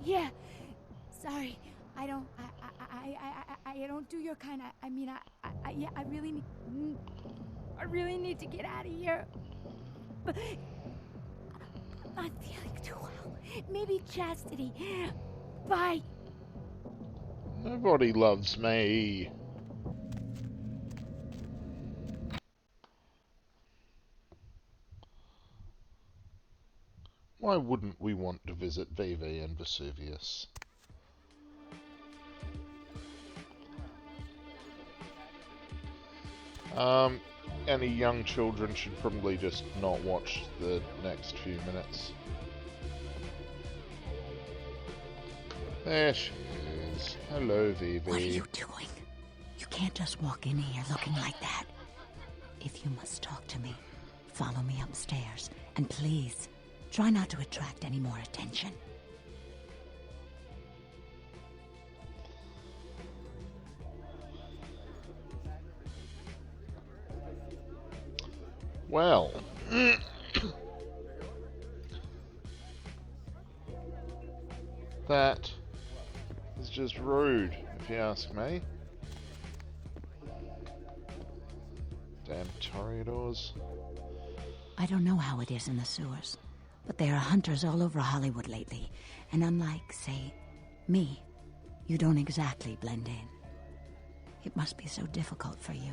Yeah. Sorry. I don't do your kind. Yeah, I really need to get out of here. But I'm not feeling too well. Maybe chastity. Bye. Nobody loves me. Why wouldn't we want to visit Vivi and Vesuvius? Any young children should probably just not watch the next few minutes. There she is. Hello, Vivi. What are you doing? You can't just walk in here looking like that. If you must talk to me, follow me upstairs. And please, try not to attract any more attention. Well, that is just rude, if you ask me. Damn toreadors. I don't know how it is in the sewers, but there are hunters all over Hollywood lately, and unlike, say, me, you don't exactly blend in. It must be so difficult for you.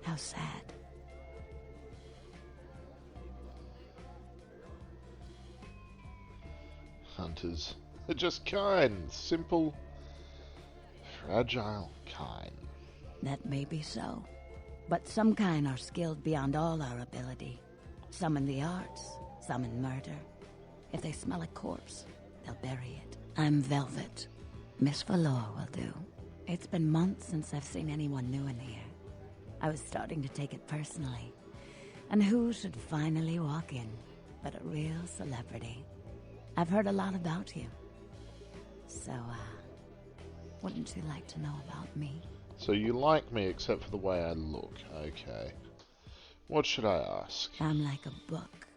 How sad. Hunters. They're just kind. Simple, fragile kind. That may be so. But some kind are skilled beyond all our ability. Some in the arts, some in murder. If they smell a corpse, they'll bury it. I'm Velvet. Miss Velour will do. It's been months since I've seen anyone new in here. I was starting to take it personally. And who should finally walk in but a real celebrity? I've heard a lot about you. So, wouldn't you like to know about me? So you like me except for the way I look. Okay. What should I ask? I'm like a book.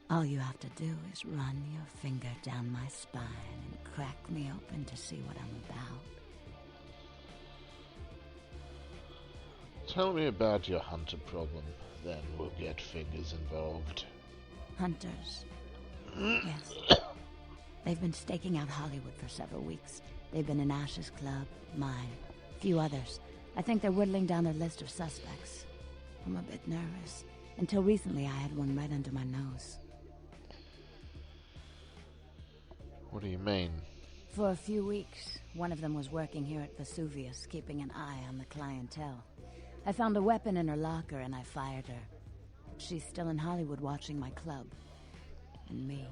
All you have to do is run your finger down my spine and crack me open to see what I'm about. Tell me about your hunter problem, then we'll get fingers involved. Hunters. Yes. They've been staking out Hollywood for several weeks. They've been in Ash's club, mine, a few others. I think they're whittling down their list of suspects. I'm a bit nervous. Until recently, I had one right under my nose. What do you mean? For a few weeks, one of them was working here at Vesuvius, keeping an eye on the clientele. I found a weapon in her locker and I fired her. She's still in Hollywood watching my club. And me.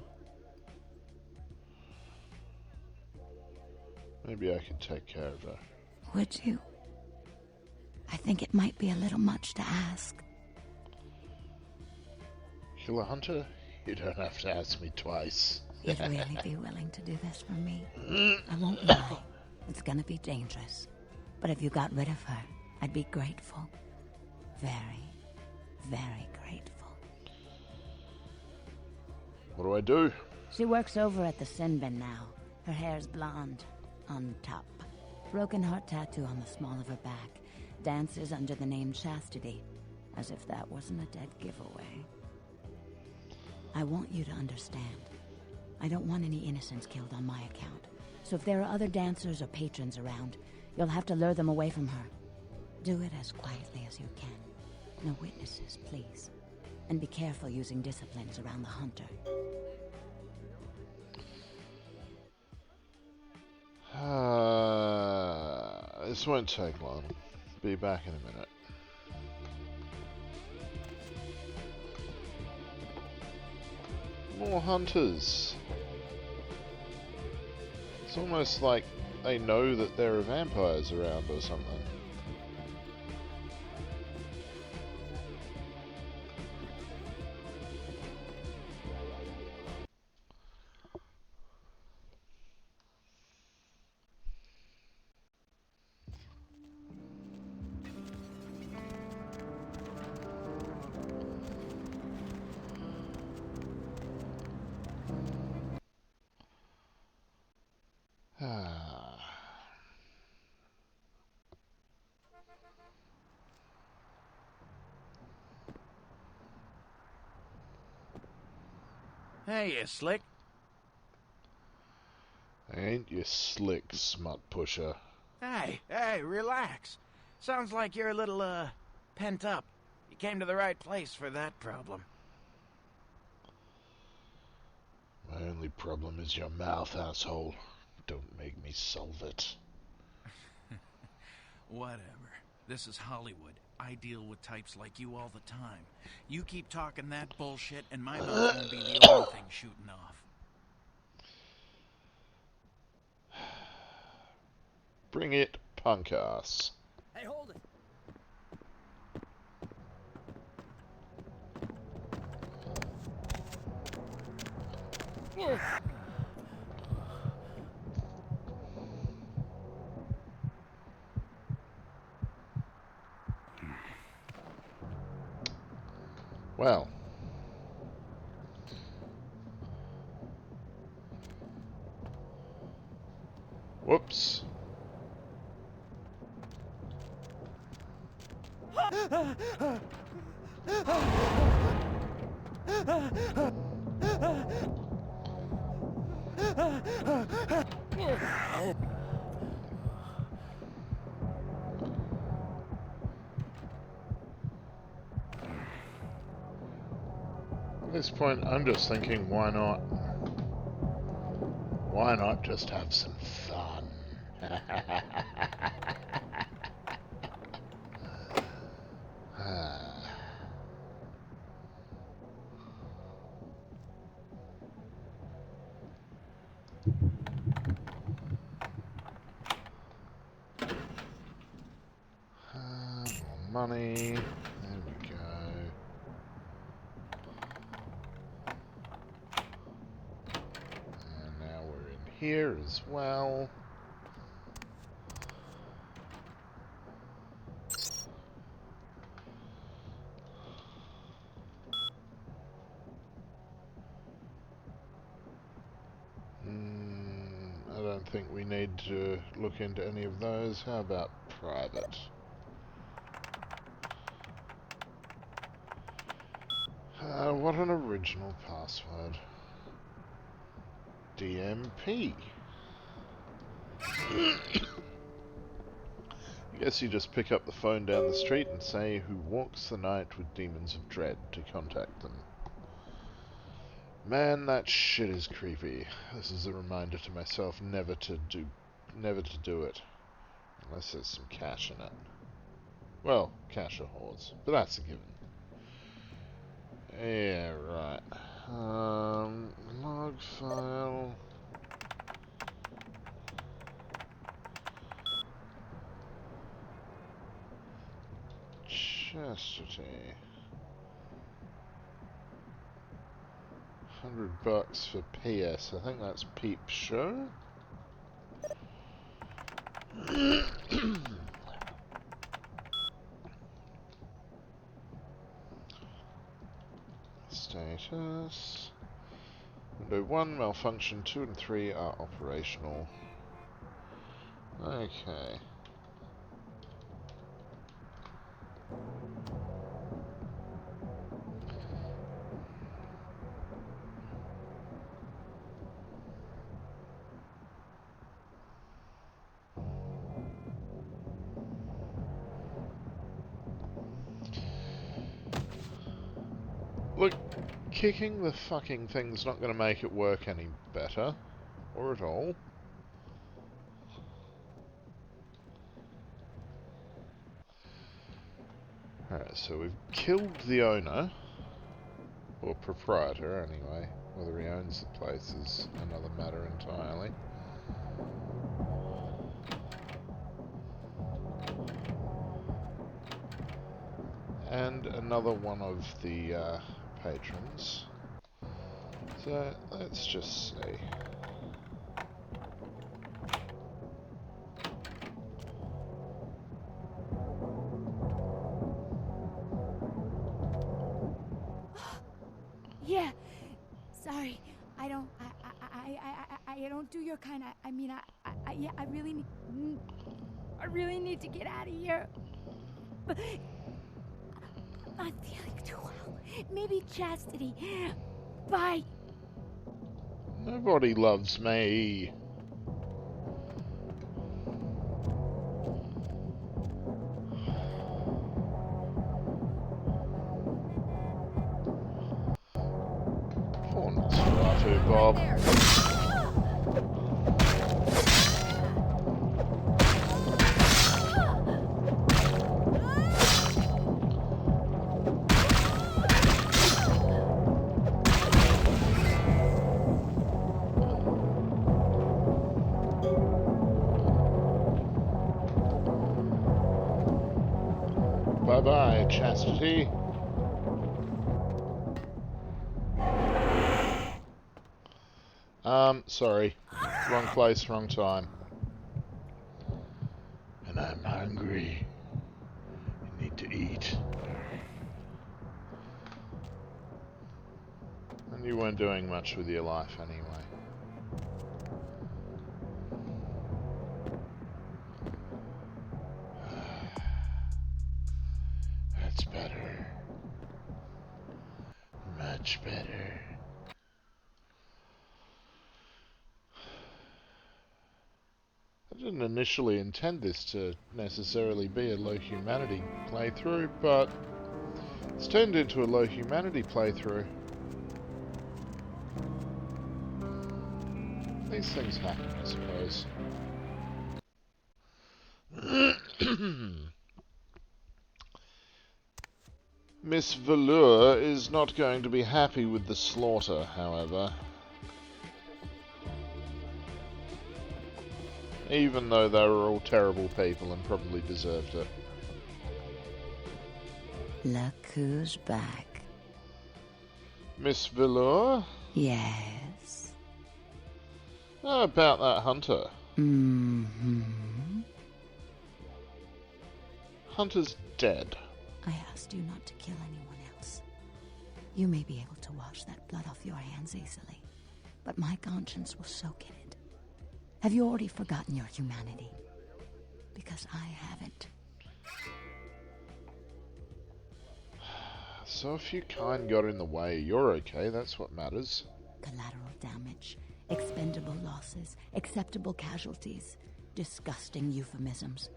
Maybe I could take care of her. Would you? I think it might be a little much to ask. Kill a hunter? You don't have to ask me twice. You'd really be willing to do this for me? I won't lie. It's gonna be dangerous. But if you got rid of her, I'd be grateful. Very, very grateful. What do I do? She works over at the sin bin now. Her hair's blonde. On top. Broken heart tattoo on the small of her back. Dances under the name Chastity. As if that wasn't a dead giveaway. I want you to understand. I don't want any innocents killed on my account. So if there are other dancers or patrons around, you'll have to lure them away from her. Do it as quietly as you can. No witnesses, please. And be careful using disciplines around the hunter. This won't take long. Be back in a minute. More hunters. It's almost like they know that there are vampires around or something. Ah. Hey, you slick. Ain't you slick, smut pusher? Hey, relax. Sounds like you're a little, pent up. You came to the right place for that problem. My only problem is your mouth, asshole. Don't make me solve it. Whatever. This is Hollywood. I deal with types like you all the time. You keep talking that bullshit, and my mouth won't be the only thing shooting off. Bring it, punk ass. Hey, hold it. Well. Whoops. At this point, I'm just thinking, why not? Why not just have some fun? More money. There we go. And now we're in here as well. I don't think we need to look into any of those. How about private? What an original password. DMP. I guess you just pick up the phone down the street and say who walks the night with demons of dread to contact them. Man, that shit is creepy. This is a reminder to myself never to do it. Unless there's some cash in it. Well, cash or hordes, but that's a given. Yeah, right. Log file. Chastity. $100 for PS. I think that's Peep Show. Status. Window 1, malfunction 2 and 3 are operational. Okay. Look, kicking the fucking thing's not going to make it work any better. Or at all. Alright, so we've killed the owner. Or proprietor, anyway. Whether he owns the place is another matter entirely. And another one of the patrons. So, let's just see. Yeah. Sorry. I don't do your kind. I mean, I really need to get out of here. But I'm not feeling too well. Maybe chastity. Bye. Nobody loves me. Poor Nosferatu, Bob. Bye-bye, Chastity. Sorry. Wrong place, wrong time. And I'm hungry. I need to eat. And you weren't doing much with your life anyway. That's better. Much better. I didn't initially intend this to necessarily be a low humanity playthrough, but it's turned into a low humanity playthrough. These things happen, I suppose. Miss Velour is not going to be happy with the slaughter, however. Even though they were all terrible people and probably deserved it. Look who's back. Miss Velour? Yes. How about that hunter? Mm-hmm. Hunter's dead. I asked you not to kill anyone else. You may be able to wash that blood off your hands easily, but my conscience will soak in it. Have you already forgotten your humanity? Because I haven't. So if your kind got in the way, you're okay, that's what matters. Collateral damage, expendable losses, acceptable casualties, disgusting euphemisms.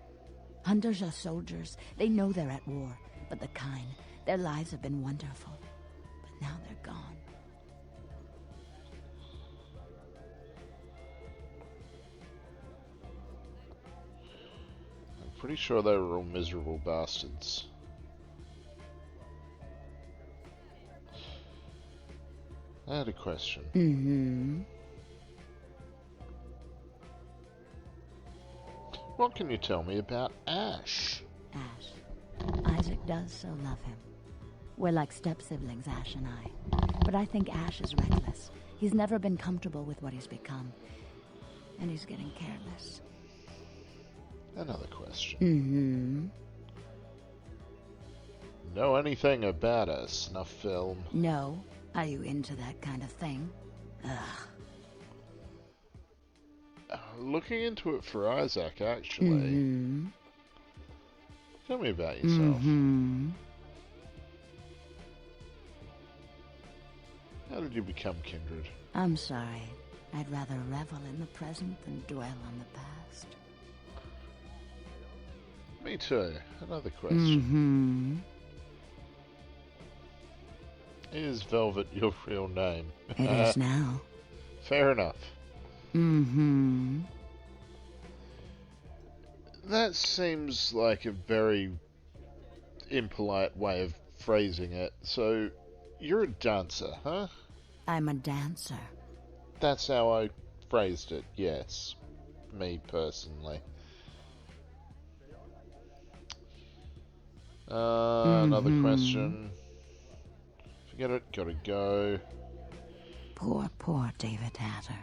Hunters are soldiers. They know they're at war, but the kind, their lives have been wonderful. But now they're gone. I'm pretty sure they were all miserable bastards. I had a question. Mm-hmm. What can you tell me about Ash? Ash. Isaac does so love him. We're like step-siblings, Ash and I. But I think Ash is reckless. He's never been comfortable with what he's become. And he's getting careless. Another question. Mm-hmm. Know anything about a snuff film? No. Are you into that kind of thing? Ugh. Looking into it for Isaac, actually. Mm-hmm. Tell me about yourself. Mm-hmm. How did you become kindred? I'm sorry. I'd rather revel in the present than dwell on the past. Me too. Another question. Mm-hmm. Is Velvet your real name? It is now. Fair enough. Mm-hmm. That seems like a very impolite way of phrasing it. So, you're a dancer, huh? I'm a dancer. That's how I phrased it, yes. Me, personally. Another question. Forget it, gotta go. Poor, poor David Hatter.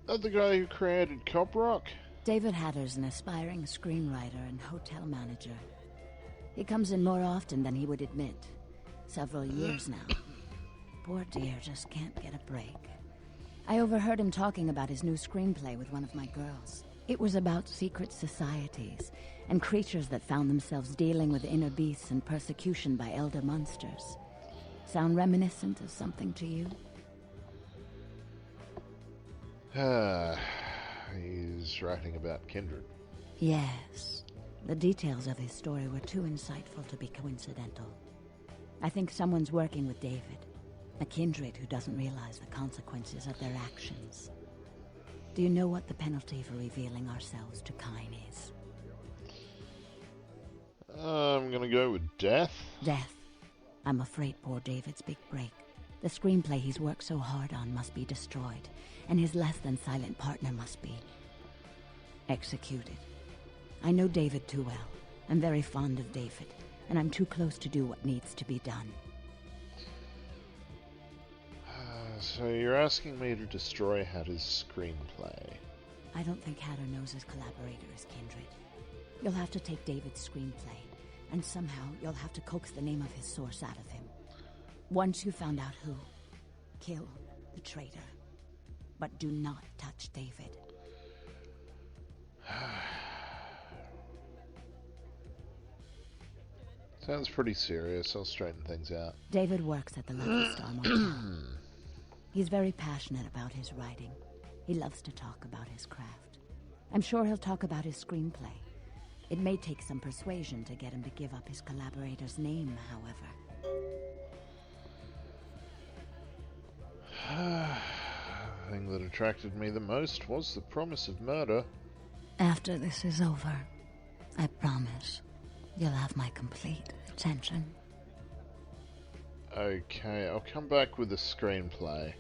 That the guy who created Cop Rock? David Hatter's an aspiring screenwriter and hotel manager. He comes in more often than he would admit. Several years now. Poor dear just can't get a break. I overheard him talking about his new screenplay with one of my girls. It was about secret societies and creatures that found themselves dealing with inner beasts and persecution by elder monsters. Sound reminiscent of something to you? He's writing about kindred. Yes. The details of his story were too insightful to be coincidental. I think someone's working with David, a kindred who doesn't realize the consequences of their actions. Do you know what the penalty for revealing ourselves to Kine is? I'm gonna go with death. Death. I'm afraid poor David's big break. The screenplay he's worked so hard on must be destroyed, and his less-than-silent partner must be executed. I know David too well. I'm very fond of David, and I'm too close to do what needs to be done. So you're asking me to destroy Hatter's screenplay? I don't think Hatter knows his collaborator is kindred. You'll have to take David's screenplay, and somehow you'll have to coax the name of his source out of him. Once you found out who, kill the traitor. But do not touch David. Sounds pretty serious. I'll straighten things out. David works at the Lucky Star Motel. He's very passionate about his writing. He loves to talk about his craft. I'm sure he'll talk about his screenplay. It may take some persuasion to get him to give up his collaborator's name, however. The thing that attracted me the most was the promise of murder. After this is over, I promise you'll have my complete attention. Okay, I'll come back with the screenplay.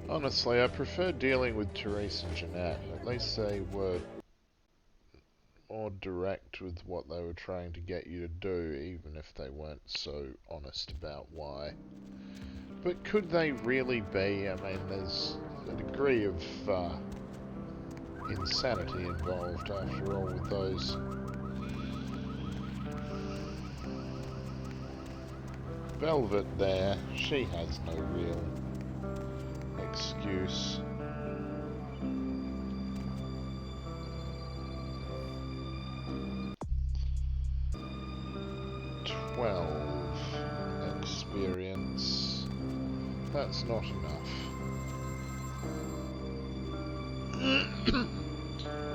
Honestly, I prefer dealing with Therese and Jeanette. At least they were more direct with what they were trying to get you to do, even if they weren't so honest about why. But could they really be? I mean, there's a degree of insanity involved, after all, with those. Velvet there, she has no real excuse. Experience. That's not enough.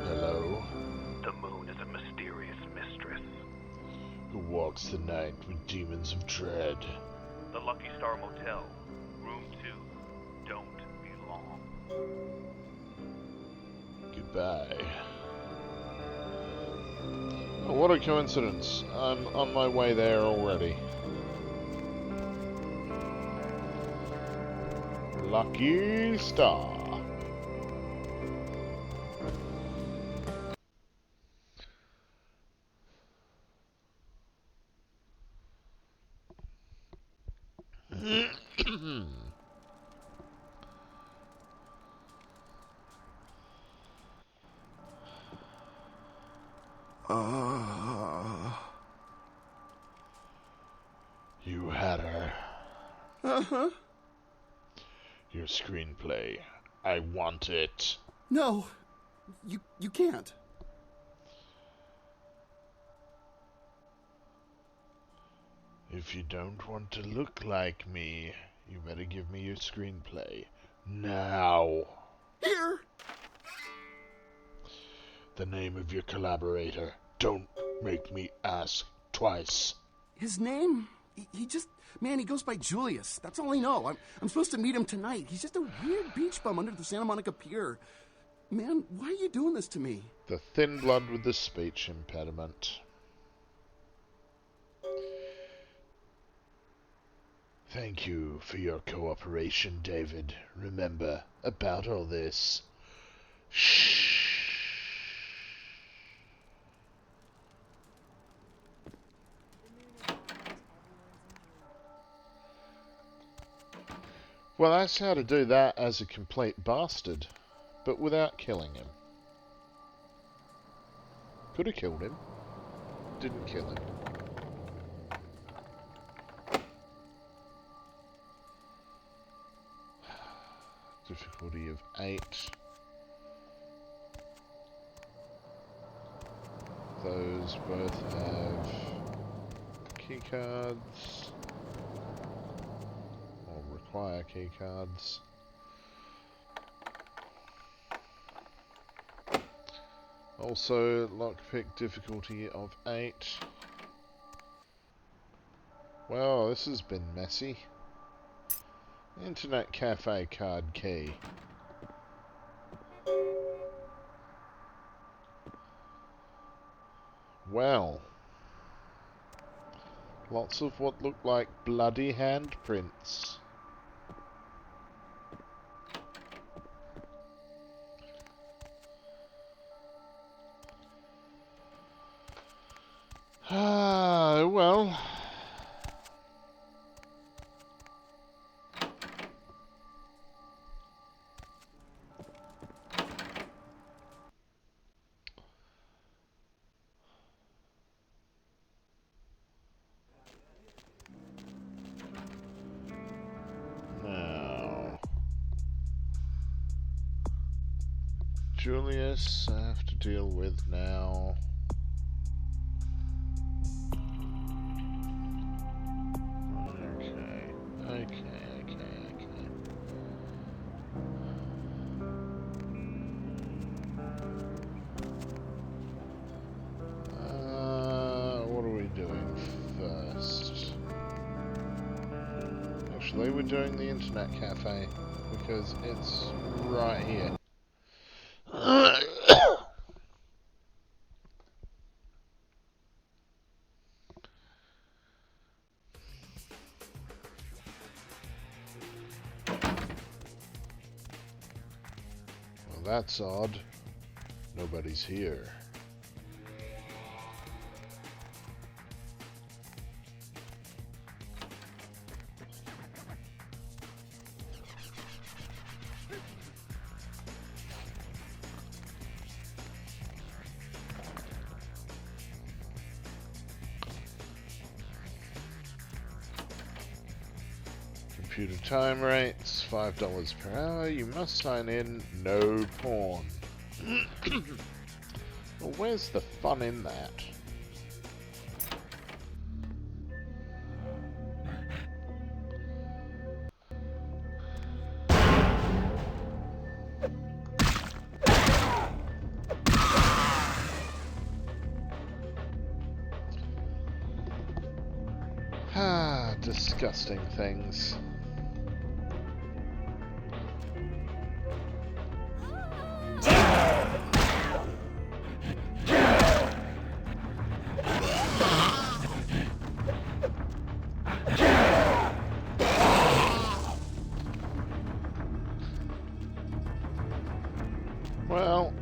Hello. The moon is a mysterious mistress. Who walks the night with demons of dread? The Lucky Star Motel, room 2. Don't be long. Goodbye. Oh, what a coincidence. I'm on my way there already. Lucky Star. You had her. Uh-huh. Your screenplay. I want it. No, you can't. If you don't want to look like me, you better give me your screenplay. Now. Here! The name of your collaborator. Don't make me ask twice. His name? He just... Man, he goes by Julius. That's all I know. I'm supposed to meet him tonight. He's just a weird beach bum under the Santa Monica Pier. Man, why are you doing this to me? The thin blood with the speech impediment. Thank you for your cooperation, David. Remember, about all this. Shh. Well, that's how to do that as a complete bastard, but without killing him. Could have killed him. Didn't kill him. Difficulty of 8. Those both have keycards. Or require keycards. Also, lockpick difficulty of 8. Well, this has been messy. Internet cafe card key. Well, lots of what look like bloody handprints. Ah, well. Now, Julius, I have to deal with now. Okay. What are we doing first? Actually, we're doing the internet cafe because it's right here. Well, that's odd. Nobody's here. Computer time rates, $5 per hour. You must sign in, no porn. Well, where's the fun in that? Ah, disgusting things. Well,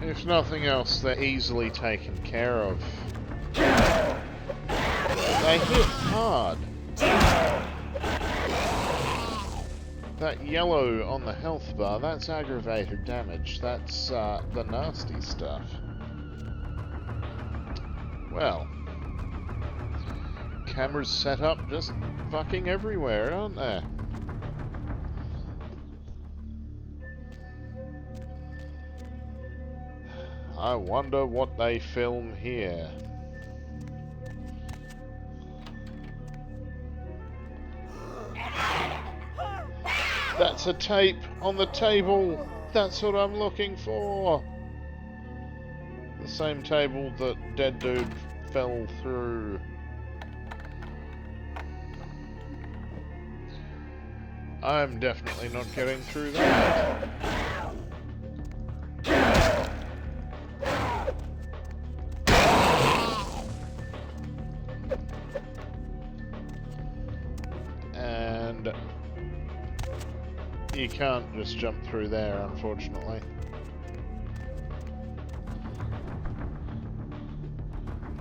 if nothing else, they're easily taken care of. They hit hard. That yellow on the health bar, that's aggravated damage. That's the nasty stuff. Well, cameras set up just fucking everywhere, aren't there? I wonder what they film here. That's a tape on the table. That's what I'm looking for. The same table that dead dude fell through. I'm definitely not getting through that. And you can't just jump through there, unfortunately.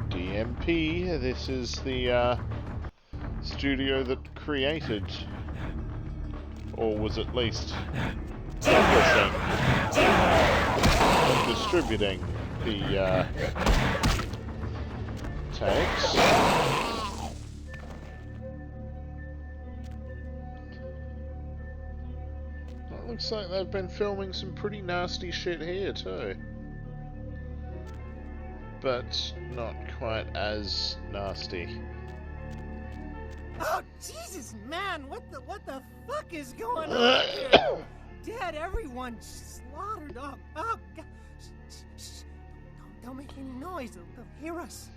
DMP, this is the studio that created, or was at least publishing distributing the tanks. It looks like they've been filming some pretty nasty shit here too. But not quite as nasty. Oh Jesus, man! What the fuck is going on here? Dead, everyone slaughtered. Oh God! Shh. Don't make any noise. They'll hear us.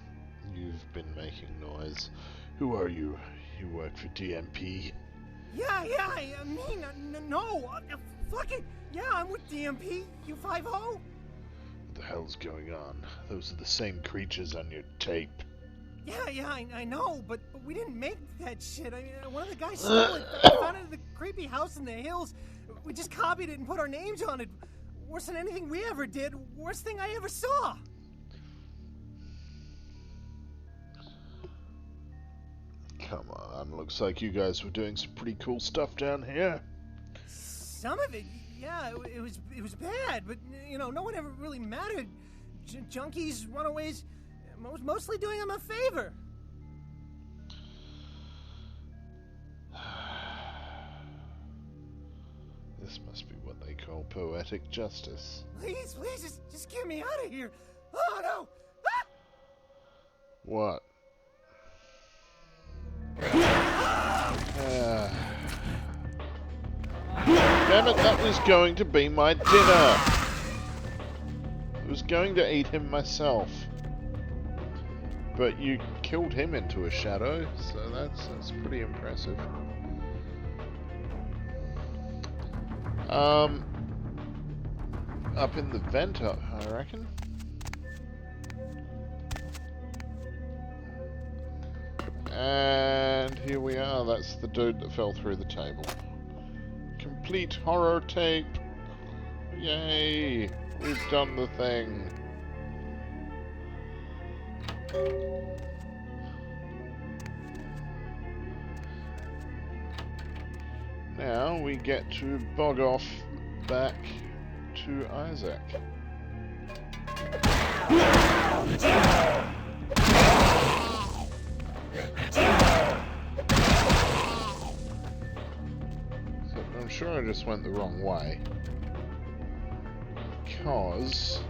You've been making noise. Who are you? You work for DMP? Yeah. I mean, no. Fuck it. Yeah, I'm with DMP. You 5-0? What the hell's going on? Those are the same creatures on your tape. Yeah, I know, but we didn't make that shit. I mean, one of the guys stole it. I found it in the creepy house in the hills. We just copied it and put our names on it. Worse than anything we ever did. Worst thing I ever saw. Come on, looks like you guys were doing some pretty cool stuff down here. Some of it, yeah, it was bad, but you know, no one ever really mattered. Junkies, runaways, mostly doing them a favor. This must be what they call poetic justice. Please, just get me out of here. Oh no! Ah! What? Damn it, that was going to be my dinner! I was going to eat him myself. But you killed him into a shadow, so that's pretty impressive. Up in the vent, I reckon. And here we are, that's the dude that fell through the table. Complete horror tape! Yay! We've done the thing! Now we get to bog off back to Isaac. So I'm sure I just went the wrong way. Because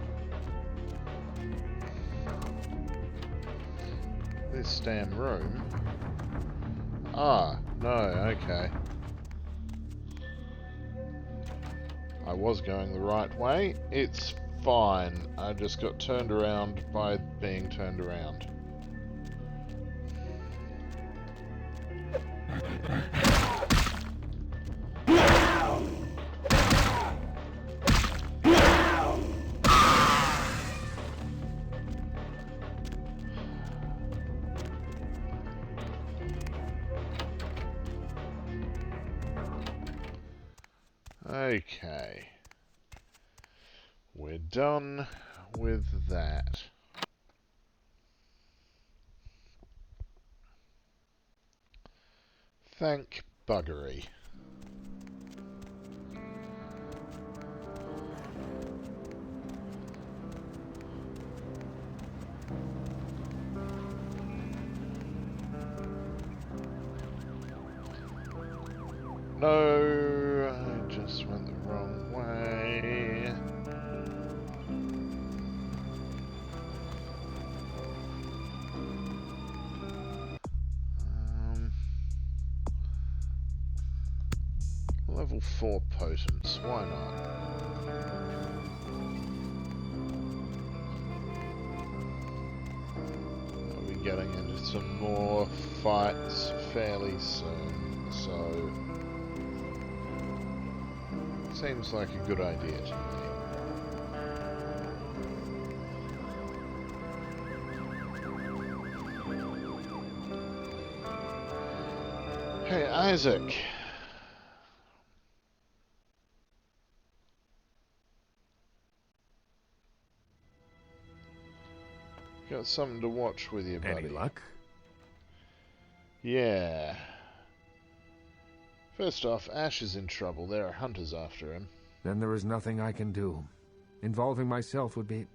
this damn room. Ah, no, okay. I was going the right way. It's fine. I just got turned around by being turned around. Okay. We're done with that. Thank buggery. No, I just went the wrong way. Level 4 potents, why not? I'll be getting into some more fights fairly soon, so seems like a good idea to me. Hey, Isaac. Got something to watch with you, buddy. Any luck? Yeah. First off, Ash is in trouble. There are hunters after him. Then there is nothing I can do. Involving myself would be...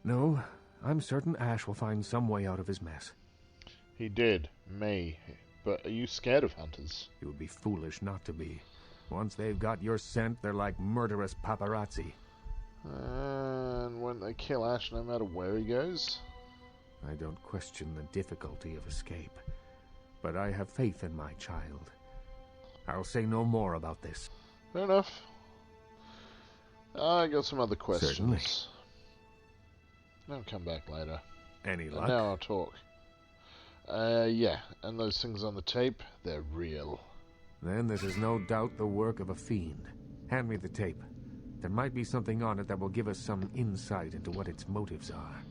No, I'm certain Ash will find some way out of his mess. He did. Me. But are you scared of hunters? You would be foolish not to be. Once they've got your scent, they're like murderous paparazzi. And won't they kill Ash no matter where he goes? I don't question the difficulty of escape, but I have faith in my child. I'll say no more about this. Fair enough. I got some other questions. Certainly. I'll come back later. Any luck? Now I'll talk. Yeah, and those things on the tape, they're real. Then this is no doubt the work of a fiend. Hand me the tape. There might be something on it that will give us some insight into what its motives are.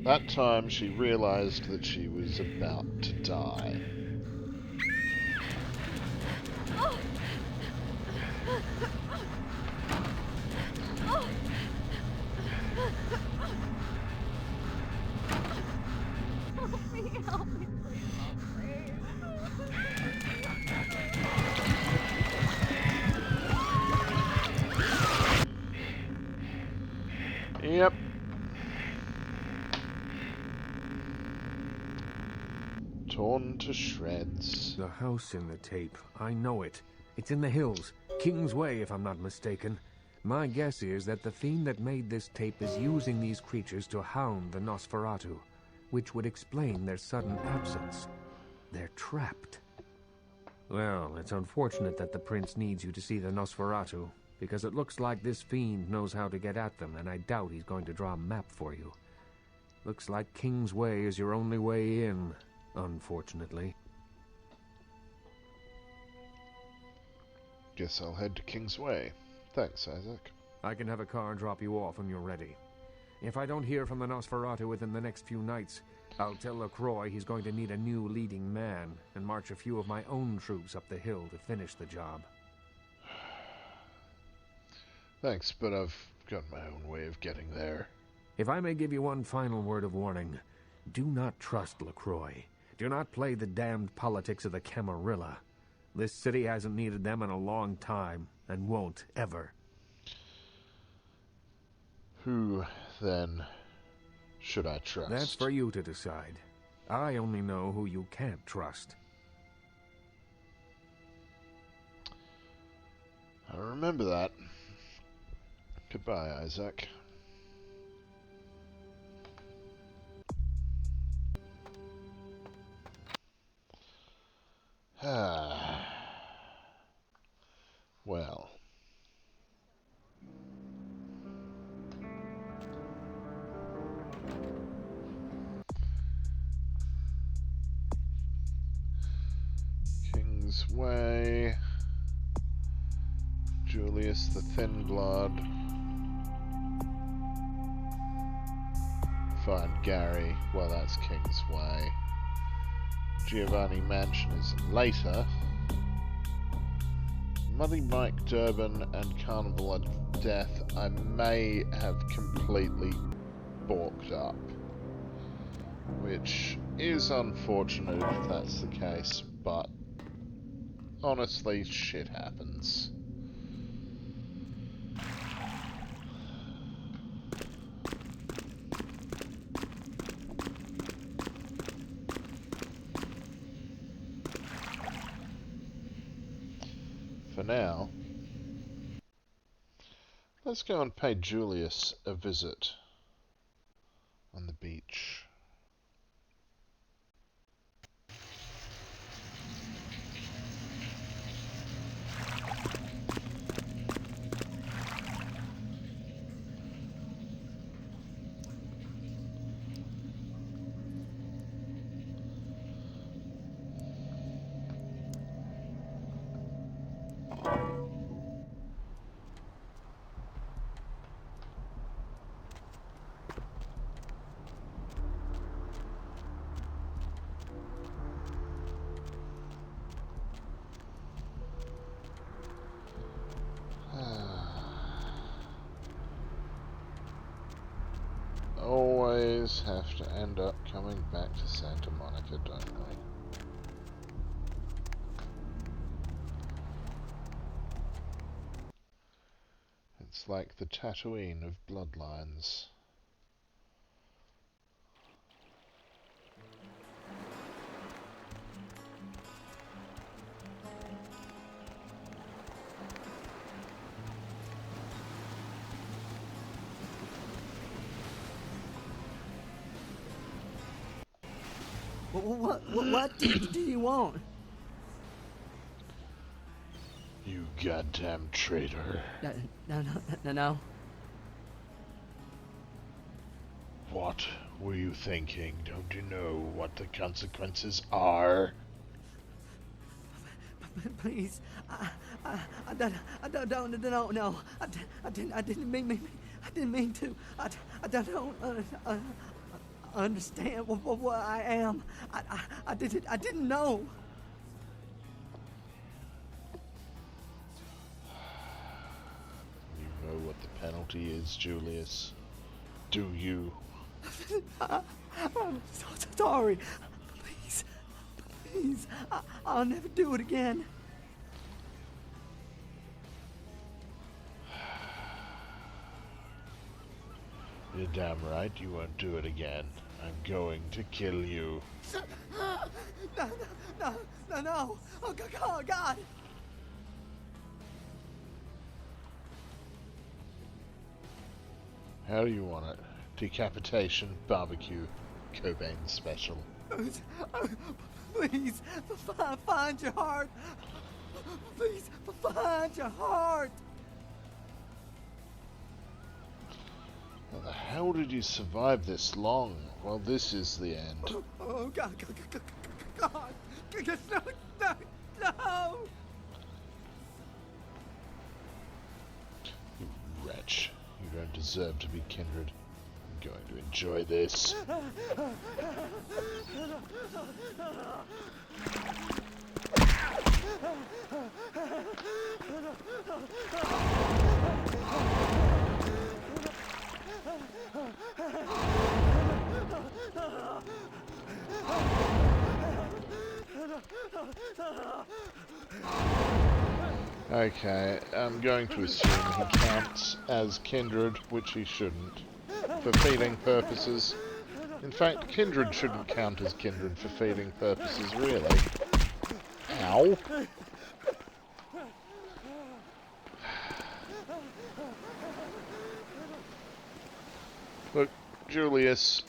That time she realized that she was about to die. Help me, please. Yep. Torn to shreds. The house in the tape. I know it. It's in the hills. King's Way, if I'm not mistaken. My guess is that the fiend that made this tape is using these creatures to hound the Nosferatu, which would explain their sudden absence. They're trapped. Well, it's unfortunate that the prince needs you to see the Nosferatu, because it looks like this fiend knows how to get at them, and I doubt he's going to draw a map for you. Looks like King's Way is your only way in. Unfortunately. Guess I'll head to King's Way. Thanks, Isaac. I can have a car drop you off when you're ready. If I don't hear from the Nosferatu within the next few nights, I'll tell LaCroix he's going to need a new leading man and march a few of my own troops up the hill to finish the job. Thanks, but I've got my own way of getting there. If I may give you one final word of warning, do not trust LaCroix. Do not play the damned politics of the Camarilla. This city hasn't needed them in a long time, and won't, ever. Who, then, should I trust? That's for you to decide. I only know who you can't trust. I remember that. Goodbye, Isaac. Well. King's Way. Julius the Thin Blood. Find Gary. Well, that's King's Way. Giovanni Mansion is later. Muddy Mike Durbin and Carnival of Death I may have completely balked up, which is unfortunate if that's the case, but honestly, shit happens. For now, let's go and pay Julius a visit on the beach. have to end up coming back to Santa Monica, don't we? It's like the Tatooine of Bloodlines. What do you want? You goddamn traitor. No. What were you thinking? Don't you know what the consequences are? Please, I don't know. I didn't mean to. I don't understand what I am. I didn't know. You know what the penalty is, Julius? Do you? I'm so sorry. Please, I'll never do it again. You're damn right you won't do it again. I'm going to kill you. No. Oh, God. How do you want it? Decapitation, barbecue, Cobain special. Please, find your heart. Please, find your heart. How the hell did you survive this long? Well, this is the end. Oh, God. No. You wretch. You don't deserve to be kindred. I'm going to enjoy this. Okay, I'm going to assume he counts as kindred, which he shouldn't, for feeding purposes. In fact, kindred shouldn't count as kindred for feeding purposes, really. Ow! Look, Julius,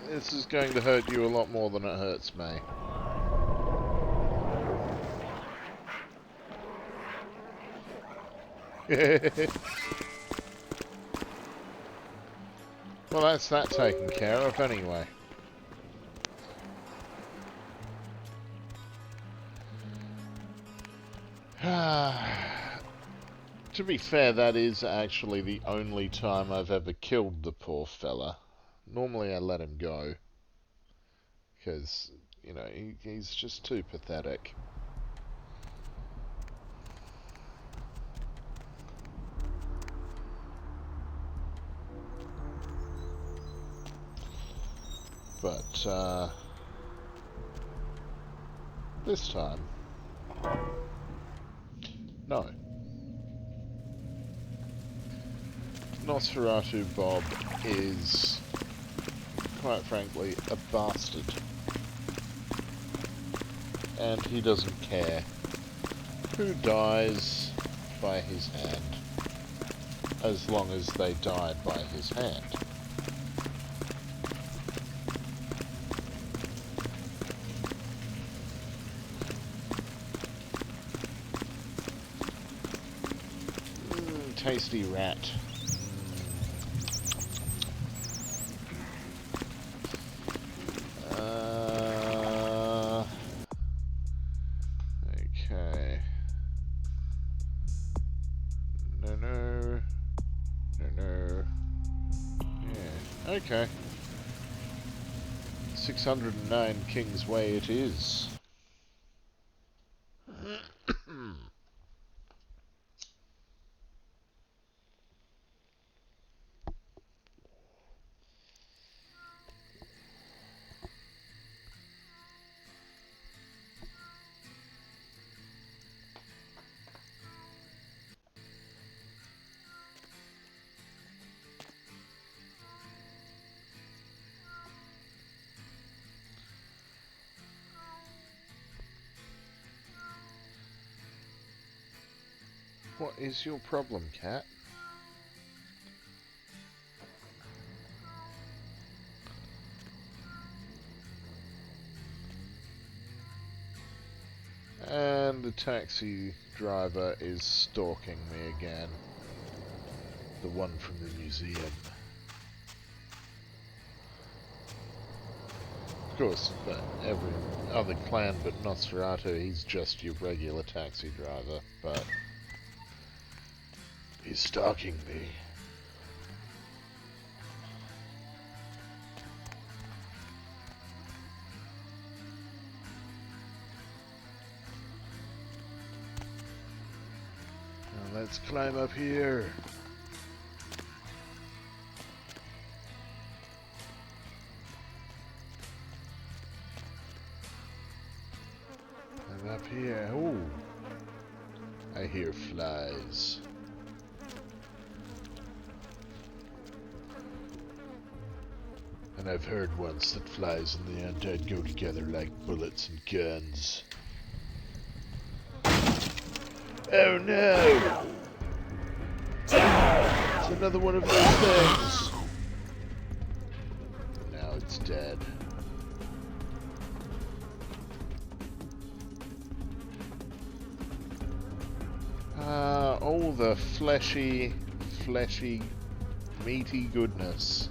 this is going to hurt you a lot more than it hurts me. Well, that's that taken care of anyway. To be fair, that is actually the only time I've ever killed the poor fella. Normally I let him go. Because, you know, he's just too pathetic. But, this time, no. Nosferatu Bob is, quite frankly, a bastard. And he doesn't care who dies by his hand, as long as they died by his hand. Tasty rat. Okay. No. Yeah, okay. 609 King's Way it is. What is your problem, cat? And the taxi driver is stalking me again. The one from the museum. Of course, but every other clan but Nosferatu, he's just your regular taxi driver, but he's stalking me. Now let's climb up here. Up here. Ooh. I hear flies. And I've heard once that flies and the undead go together like bullets and guns. Oh no! It's another one of those things! Now it's dead. Oh, the fleshy, meaty goodness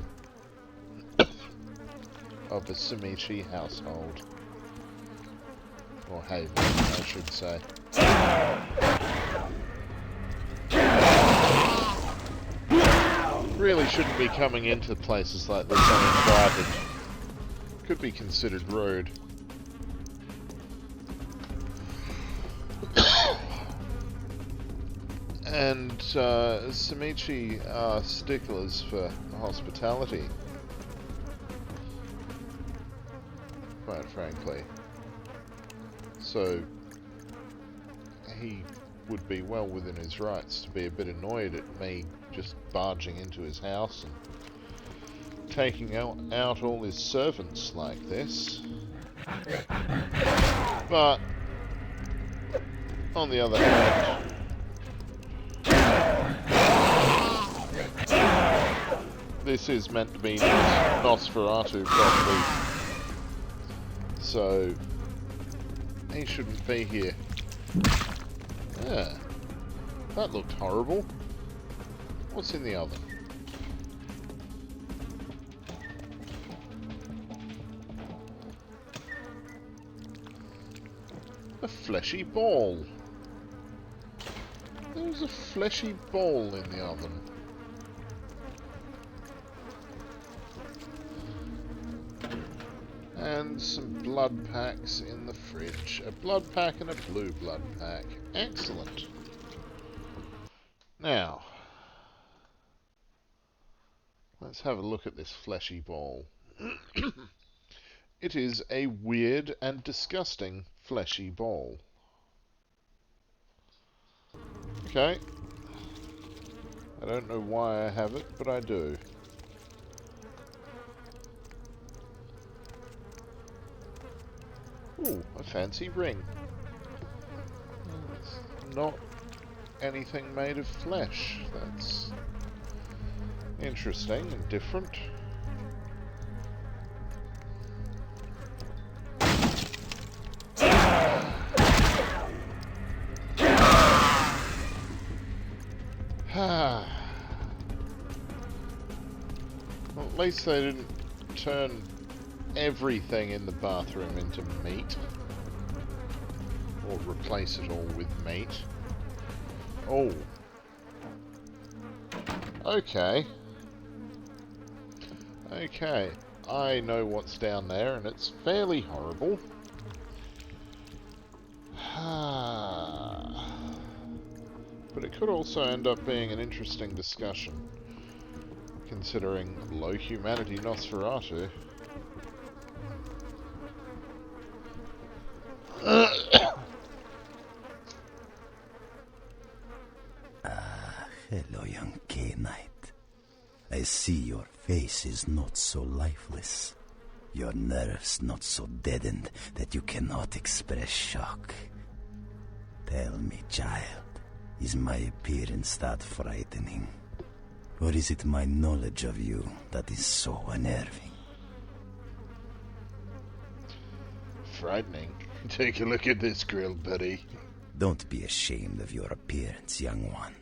of a Simichi household. Or haven, I should say. Really shouldn't be coming into places like this uninvited. Could be considered rude. And Simichi are sticklers for hospitality, quite frankly. So he would be well within his rights to be a bit annoyed at me just barging into his house and taking out all his servants like this. But on the other hand, this is meant to be Nosferatu property, so he shouldn't be here. Yeah, that looked horrible. What's in the oven? A fleshy ball. There's a fleshy ball in the oven. And some blood packs in the fridge. A blood pack and a blue blood pack. Excellent. Now, let's have a look at this fleshy ball. It is a weird and disgusting fleshy ball. Okay. I don't know why I have it, but I do. Ooh, a fancy ring. It's not anything made of flesh. That's interesting and different. Well, at least they didn't turn everything in the bathroom into meat. Or replace it all with meat. Oh. Okay. Okay. I know what's down there, and it's fairly horrible. But it could also end up being an interesting discussion, considering low humanity Nosferatu. Hello, young K-Knight. I see your face is not so lifeless. Your nerves not so deadened that you cannot express shock. Tell me, child, Is my appearance that frightening? Or is it my knowledge of you that is so unnerving? Frightening? Take a look at this grill, buddy. Don't be ashamed of your appearance, young one.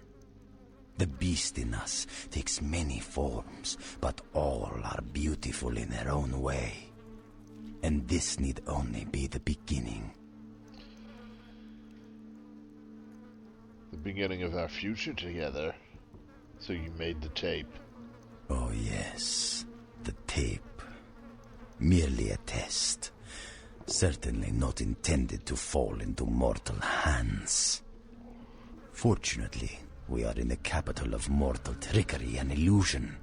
The beast in us takes many forms, but all are beautiful in their own way. And this need only be the beginning. The beginning of our future together. So you made the tape. Oh yes, the tape. Merely a test. Certainly not intended to fall into mortal hands. Fortunately, we are in the capital of mortal trickery and illusion.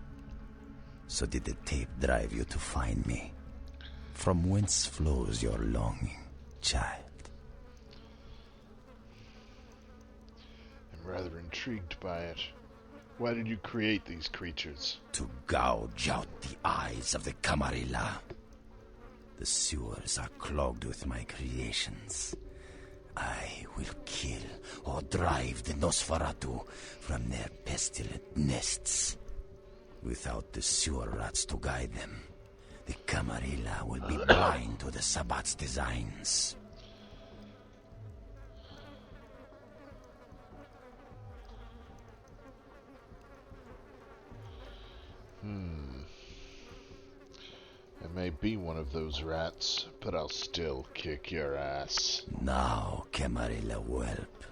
So did the tape drive you to find me? From whence flows your longing, child? I'm rather intrigued by it. Why did you create these creatures? To gouge out the eyes of the Camarilla. The sewers are clogged with my creations. I will kill or drive the Nosferatu from their pestilent nests. Without the sewer rats to guide them, the Camarilla will be blind to the Sabbat's designs. I may be one of those rats, but I'll still kick your ass. Now, Camarilla whelp,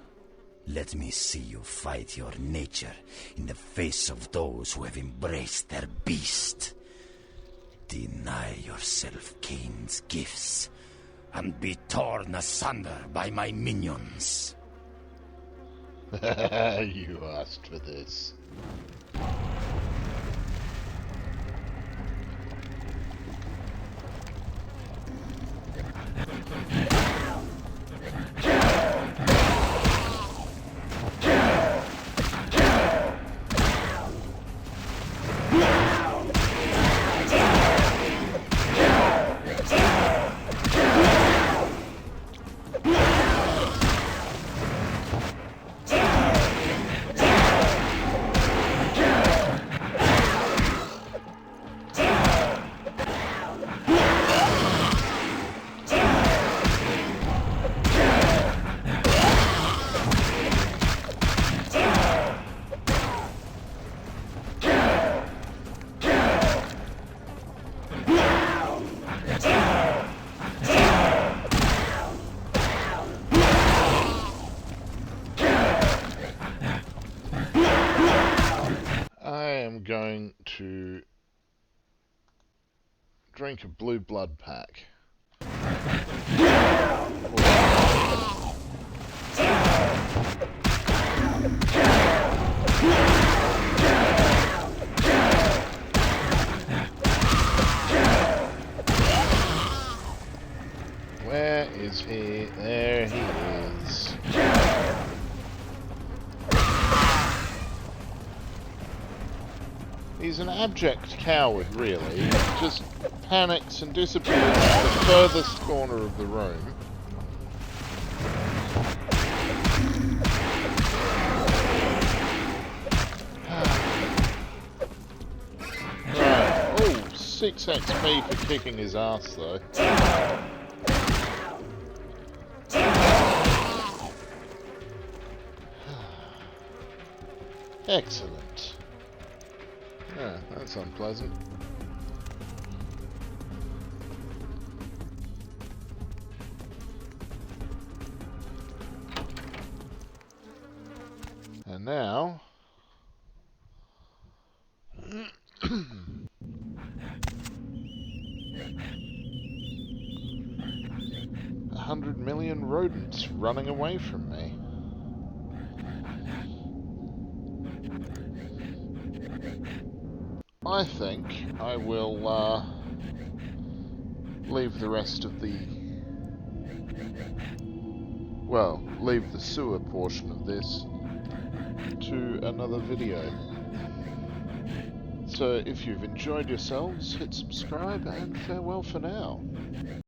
let me see you fight your nature in the face of those who have embraced their beast. Deny yourself Cain's gifts, and be torn asunder by my minions. You asked for this. Going to drink a blue blood pack. Where is he? There he is. He's an abject coward, really. He just panics and disappears to the furthest corner of the room. Right. Oh, 6 XP for kicking his ass, though. Excellent. Yeah, that's unpleasant. And now... 100 million rodents running away from me. I think I will leave the rest of the... well, leave the sewer portion of this to another video. So if you've enjoyed yourselves, hit subscribe and farewell for now.